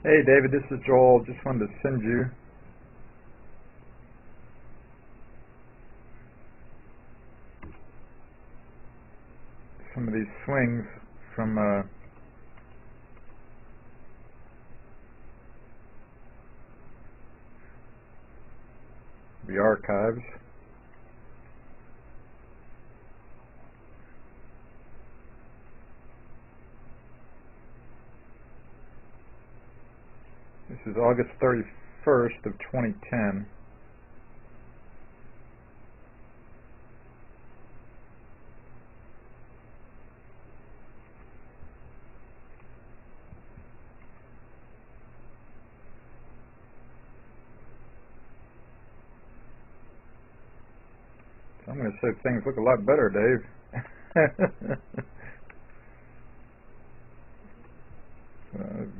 Hey David, this is Joel. Just wanted to send you some of these swings from the archives. This is August 31st of 2010. So I'm going to say things look a lot better, Dave.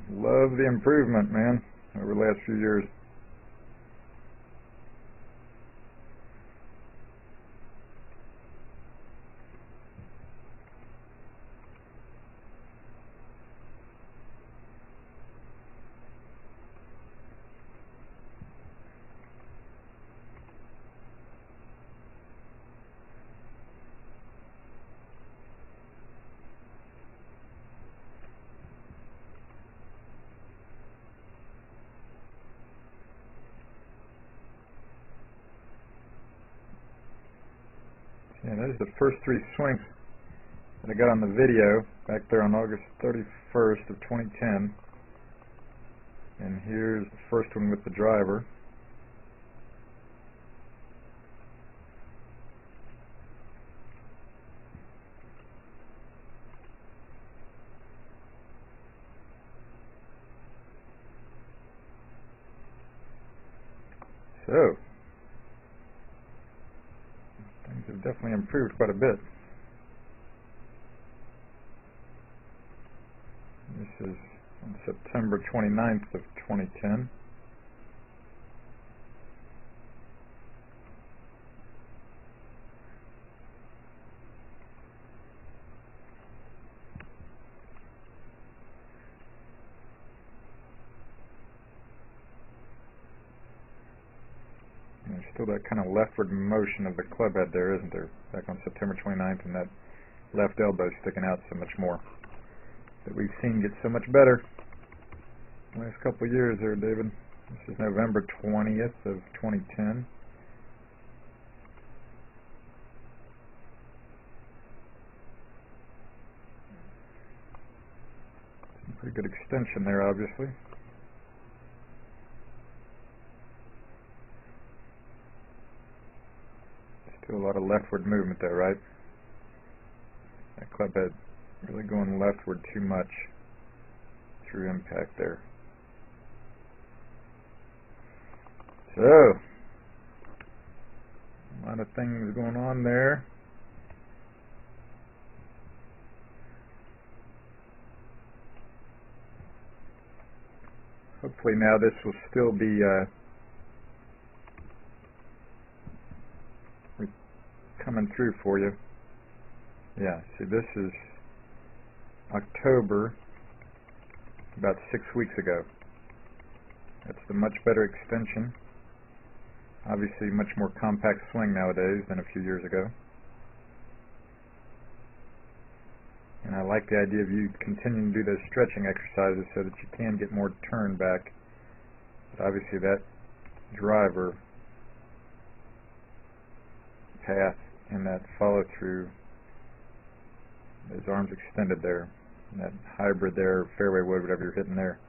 Love the improvement, man, over the last few years. Yeah, there's the first three swings that I got on the video back there on August 31st of 2010. And here's the first one with the driver. So, things have definitely improved quite a bit. This is on September 29th of 2010. There's still that kind of leftward motion of the club head there, isn't there? Back on September 29th, and that left elbow sticking out so much more. That we've seen get so much better the last couple of years there, David. This is November 20th of 2010. Some pretty good extension there, obviously. Still a lot of leftward movement there, right? That club head really going leftward too much through impact there. So, a lot of things going on there. Hopefully now this will still be coming through for you. Yeah, see, this is October, about 6 weeks ago. That's the much better extension. Obviously much more compact swing nowadays than a few years ago. And I like the idea of you continuing to do those stretching exercises so that you can get more turn back. But obviously that driver path and that follow through, those arms extended there, and that hybrid there, fairway wood, whatever you're hitting there,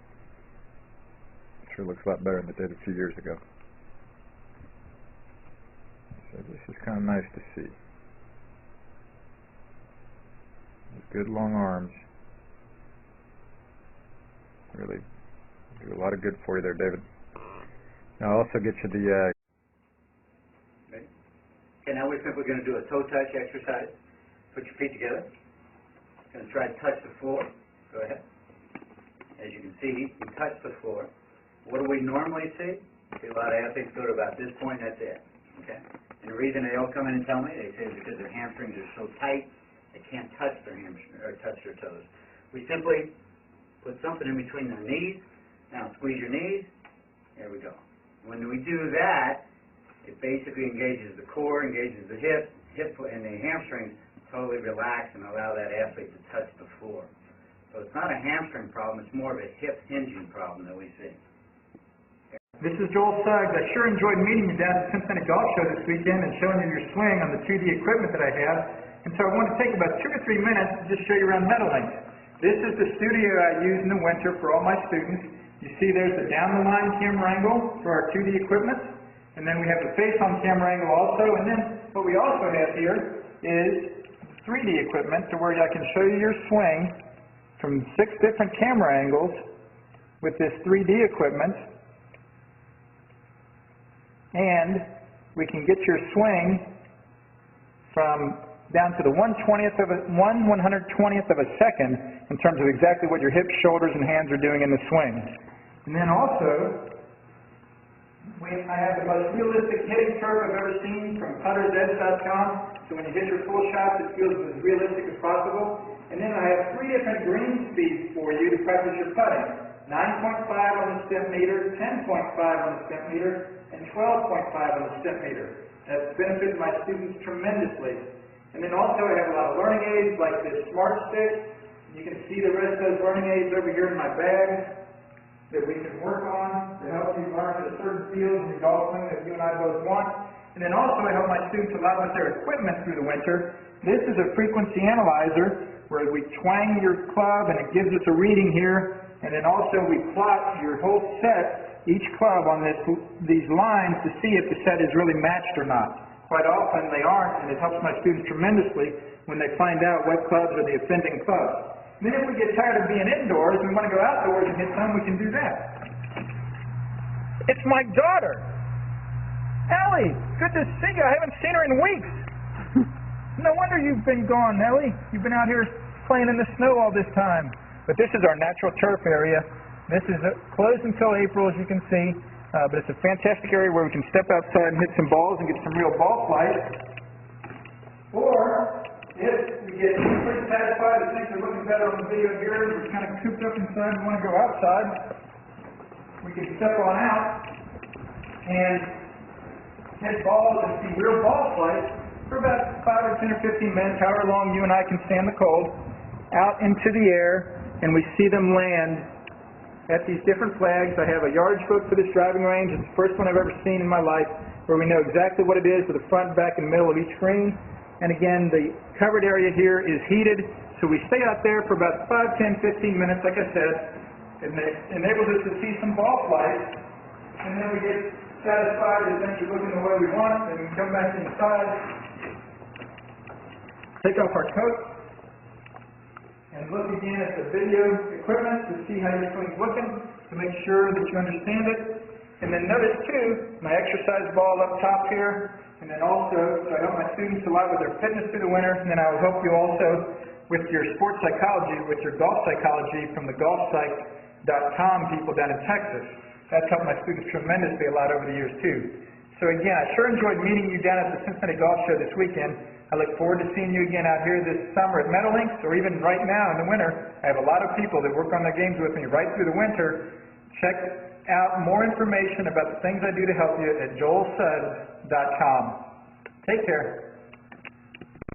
sure looks a lot better than it did a few years ago. So this is kind of nice to see. Those good long arms really do a lot of good for you there, David. Now I'll also get you the Okay, now we're simply going to do a toe touch exercise. Put your feet together. Going to try to touch the floor. Go ahead. As you can see, we touch the floor. What do we normally see? See a lot of athletes go to about this point, that's it. Okay? And the reason they all come in and tell me, they say it's because their hamstrings are so tight, they can't touch their hamstrings or touch their toes. We simply put something in between their knees, Now squeeze your knees. There we go. When we do that, it basically engages the core, engages the hip and the hamstrings totally relax and allow that athlete to touch the floor. So it's not a hamstring problem, it's more of a hip hinging problem that we see. This is Joel Suggs. I sure enjoyed meeting you down at the Cincinnati Golf Show this weekend and showing you your swing on the 2D equipment that I have. And so I want to take about 2 or 3 minutes to just show you around Meadowlinks. This is the studio I use in the winter for all my students. You see there's the down-the-line camera angle for our 2D equipment. And then we have the face-on camera angle also. And then what we also have here is 3D equipment to where I can show you your swing from 6 different camera angles with this 3D equipment. And we can get your swing from down to the 1/120th of a second in terms of exactly what your hips, shoulders, and hands are doing in the swing. And then also, I have the most realistic hitting curve I've ever seen from puttersedge.com. So when you hit your full shots, it feels as realistic as possible. And then I have 3 different green speeds for you to practice your putting. 9.5 on the step meter, 10.5 on the step meter, and 12.5 on the step meter. That's benefited my students tremendously. And then also I have a lot of learning aids like this Smart Stick. You can see the rest of those learning aids over here in my bag that we can work on to help you learn at a certain field in your golf swing that you and I both want. And then also I help my students a lot with their equipment through the winter. This is a frequency analyzer where we twang your club and it gives us a reading here. And then also we plot your whole set, each club on these lines to see if the set is really matched or not. Quite often they aren't, and it helps my students tremendously when they find out what clubs are the offending clubs. And then if we get tired of being indoors and we want to go outdoors and hit some, we can do that. It's my daughter. Ellie, good to see you. I haven't seen her in weeks. No wonder you've been gone, Ellie. You've been out here playing in the snow all this time. But this is our natural turf area. This is closed until April, as you can see. But it's a fantastic area where we can step outside and hit some balls and get some real ball flight. Or, if we get pretty satisfied and things are looking better on the video here, we're kind of cooped up inside and want to go outside, we can step on out and hit balls and see real ball flight for about 5 or 10 or 15 minutes, however long you and I can stand the cold, out into the air, and we see them land at these different flags. I have a yardage book for this driving range. It's the first one I've ever seen in my life where we know exactly what it is with the front, back, and middle of each green. And again, the covered area here is heated, so we stay out there for about 5, 10, 15 minutes, like I said. It enables us to see some ball flight, and then we get satisfied that things are looking the way we want, and we come back inside, take off our coat, and look again at the video equipment to see how your swing's looking, to make sure that you understand it. And then notice too, my exercise ball up top here, and then also, so I help my students a lot with their fitness through the winter, and then I will help you also with your sports psychology, with your golf psychology from the golfpsych.com people down in Texas. That's helped my students tremendously a lot over the years too. So again, I sure enjoyed meeting you down at the Cincinnati Golf Show this weekend. I look forward to seeing you again out here this summer at Meadowlinks, or even right now in the winter. I have a lot of people that work on their games with me right through the winter. Check out more information about the things I do to help you at joelsuggs.com. Take care.